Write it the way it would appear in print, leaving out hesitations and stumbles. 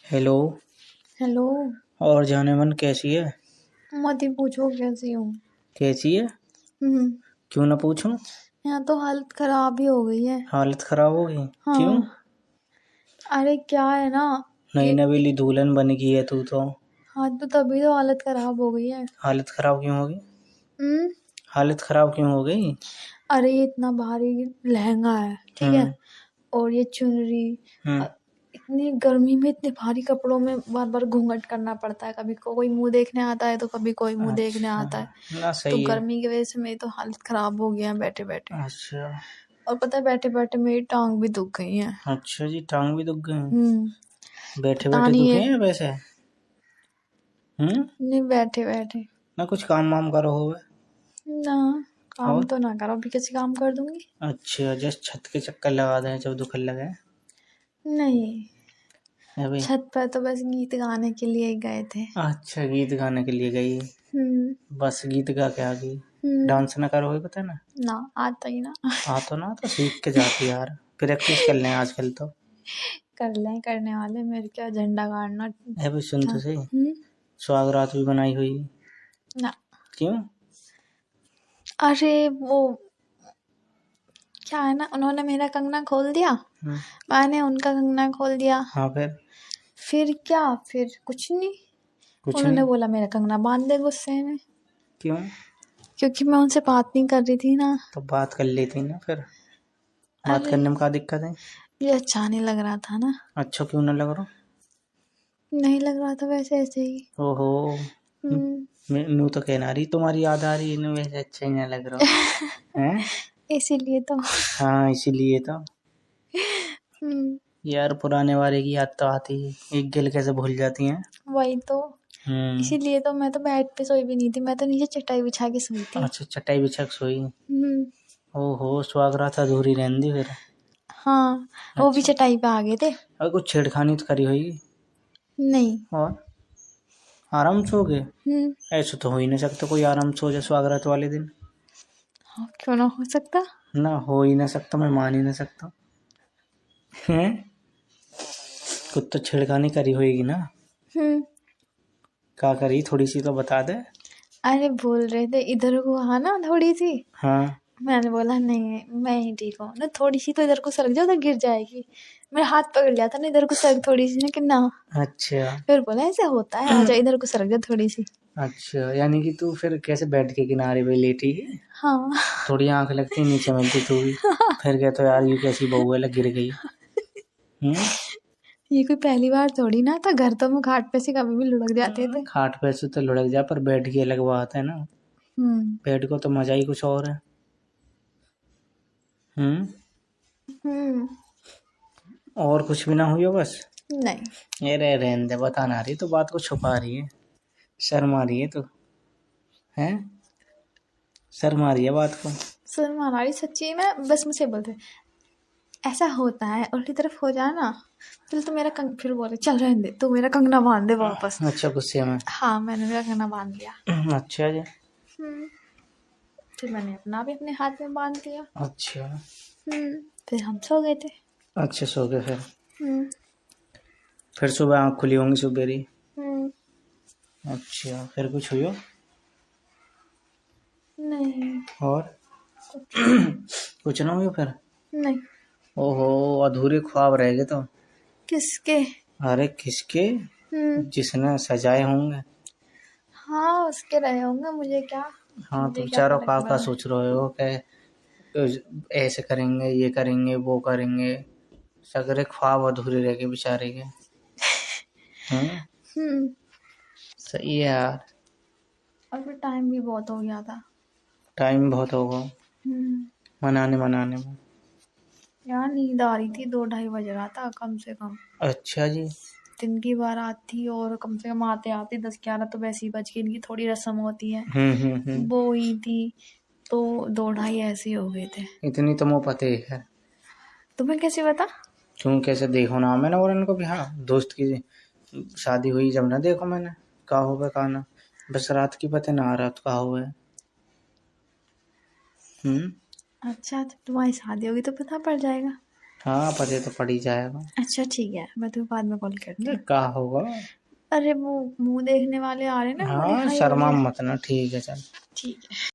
Hello. Hello. और जाने मन कैसी है? मत ही पूछो कैसी हूँ। कैसी है? हम्म। क्यों ना पूछूं? यहाँ तो हालत खराब ही हो गई है। हालत खराब हो गई? क्यों? हाँ। अरे क्या है ना। नई ये नवेली दुल्हन बन गई है तू तो। हाँ तो तभी तो हालत खराब हो गई है। हालत खराब क्यों हो गई? हम्म। हालत खराब क्यों हो गई? अरे ये इतना भारी लहंगा है, ठीक है। हम्म। और ये चुनरी। हम्म। इतनी गर्मी में इतने भारी कपड़ों में बार बार घूंघट करना पड़ता है। कभी कोई मुंह देखने आता है तो कभी कोई मुंह देखने अच्छा। आता है। ना तो सही है। गर्मी की वजह से मेरी तो हालत खराब हो गया है बैठे बैठे। अच्छा। और पता है बैठे बैठे मेरी टांग भी दुख गई है। अच्छा जी, टांग भी दुख गई? बैठे पता बैठे नहीं दुखे है। हैं वैसे? नहीं बैठे बैठे। ना कुछ काम वाम करो होवे? ना काम और तो ना करो, अभी कैसे काम कर दूंगी। अच्छा, जस्ट छत के चक्कर लगा दें जब दुखन लगे? नहीं, अभी छत पर तो बस गीत गाने के लिए ही गए थे। अच्छा, गीत गाने के लिए गई? हम्म। बस गीत गा के आ गई? हम्म। डांस ना करोगे पता ना? ना आता ही ना। तो ना तो सीख के जाती यार। प्रैक्टिस कर लें आजकल तो। कर लें करने वाले, मेरे क्या झंडा गाड़ना अभी सुन था। तो सही। स्वागरात भी बनाई हुई? ना। क्यों? अरे वो क्या है ना, उन्होंने मेरा कंगना खोल दिया, मैंने उनका कंगना खोल दिया। हाँ फिर क्या, फिर कुछ नहीं। कुछ उन्होंने नहीं? बोला मेरा कंगना बांध दे गुस्से में। क्यों? क्योंकि मैं उनसे बात नहीं कर रही थी ना। तो बात कर लेती ना फिर। बात अरे करने में क्या दिक्कत है? ये अच्छा नहीं लग रहा था ना। अच्छा क्यों ना लग रहा? नहीं लग रहा था, वैसे ऐसे ही। ओहो। नू तो कहना रही तुम्हारी याद आ रही है, वैसे अच्छा ही ना लग रहा है। इसीलिए तो। हाँ इसीलिए तो। हम्म। यार पुराने वाले की याद तो आती है, एक गिल कैसे भूल जाती हैं। वही तो। हम्म। इसीलिए तो मैं तो बेड पे सोई भी नहीं थी, मैं तो नीचे चटाई बिछा के सोई थी। अच्छा, चटाई बिछा के सोई? हम्म। ओहो, स्वागरात अधूरी रहने दी फिर? हाँ वो भी अच्छा। चटाई पे आ गए थे। और कुछ छेड़खानी तो करी होगी? नहीं। और आराम से हो गए? हम्म। ऐसा तो हो ही नहीं सकता कोई आराम से हो जाए स्वागरात वाले दिन। हाँ, क्यों ना हो सकता। ना हो ही नहीं सकता, मैं मान ही नहीं सकता। हैं? कुछ तो छेड़खानी करी होगी ना? हम्म। क्या करी, थोड़ी सी तो बता दे। अरे बोल रहे थे इधर को आना थोड़ी सी। हाँ। मैंने बोला नहीं मैं ही ठीक हूँ ना, थोड़ी सी तो इधर को सरक जाओ, उधर गिर जाएगी। मेरा हाथ पकड़ लिया था ना, इधर को सरक थोड़ी सी ना कि ना। अच्छा। फिर बोला ऐसे होता है, आजा इधर को सरक जा थोड़ी सी। अच्छा, यानी कि तू फिर कैसे बेड के किनारे पे लेटी है? हाँ। थोड़ी आंख लगती नीचे मिलती तू भी। फिर कहते यार ये कैसी बहू है, गिर गई। ये कोई पहली बार थोड़ी ना था, घर तो मैं खाट पे से कभी भी लुढ़क जाते थे। खाट पे से तो लुढ़क जा, पर बेड की अलग बात है ना। हम्म। बेड को तो मजा ही कुछ और है। हम्म। और कुछ भी ना हुई हो बस? नहीं। ये रे रहने दे, बता ना रही तो बात को छुपा रही है, शर्मा रही है तू, हैं? शर्मा रही है बात को। सर हमारी सच्ची में बस मुझसे बोलते ऐसा होता है, उल्टी तरफ हो जाए ना। फिर बोले चल रहने दे, तू मेरा कंगना बांध दे वापस। अच्छा, गुस्से में? हाँ मैंने मेरा कंगना बांध लिया। अच्छा जी। फिर मैंने अपना भी अपने हाथ में बांध लिया। अच्छा। फिर हम सो गए थे। अच्छा, सो गए फिर? हम्म। फिर सुबह आँख खुली होंगी सुबेरी? हम्म। अच्छा, फिर कुछ हुई हो? नहीं। और कुछ ना हुई फिर? नहीं। ओहो, अधूरे ख्वाब रह गए तो। किसके? अरे किसके? जिसने सजाए होंगे। हाँ उसके रहे होंगे, मुझे क्या। हाँ तो मुझे क्या बेचारों फर्क का पड़ा। सोच रहे हो कि ऐसे करेंगे, ये करेंगे, वो करेंगे। सगरे ख्वाब अधूरे रह गए बेचारे के। सही है यार। और फिर टाइम भी बहुत हो गया था। टाइम बहुत होगा मनाने में। यार नींद आ रही थी, 2-2:30 बज रहा था कम से कम। अच्छा जी। दिन की बारात थी और कम से कम आते आते 10-11 तो वैसे ही बज के, इनकी थोड़ी रस्म होती है वो ही थी। तो 2-2:30 ऐसे ही हो गए थे। इतनी तो मुँह पते है। तुम्हें कैसे पता? क्यों, कैसे देखो ना मैंने और इनको भी। हाँ, दोस्त की शादी हुई जब ना देखो मैंने, कहा होगा कहा ना। बस रात की पता ना, रात कहा हुआ है। अच्छा तो तुम्हारी शादी होगी तो पता पड़ जाएगा। हाँ पता तो पड़ ही जाएगा। अच्छा ठीक है, मैं तुम्हें बाद में कॉल करती हूँ। क्या होगा? अरे वो मुंह देखने वाले आ रहे हैं ना हमारे हाँ भाई शर्मा वाले। मत ना, ठीक है चल। ठीक है।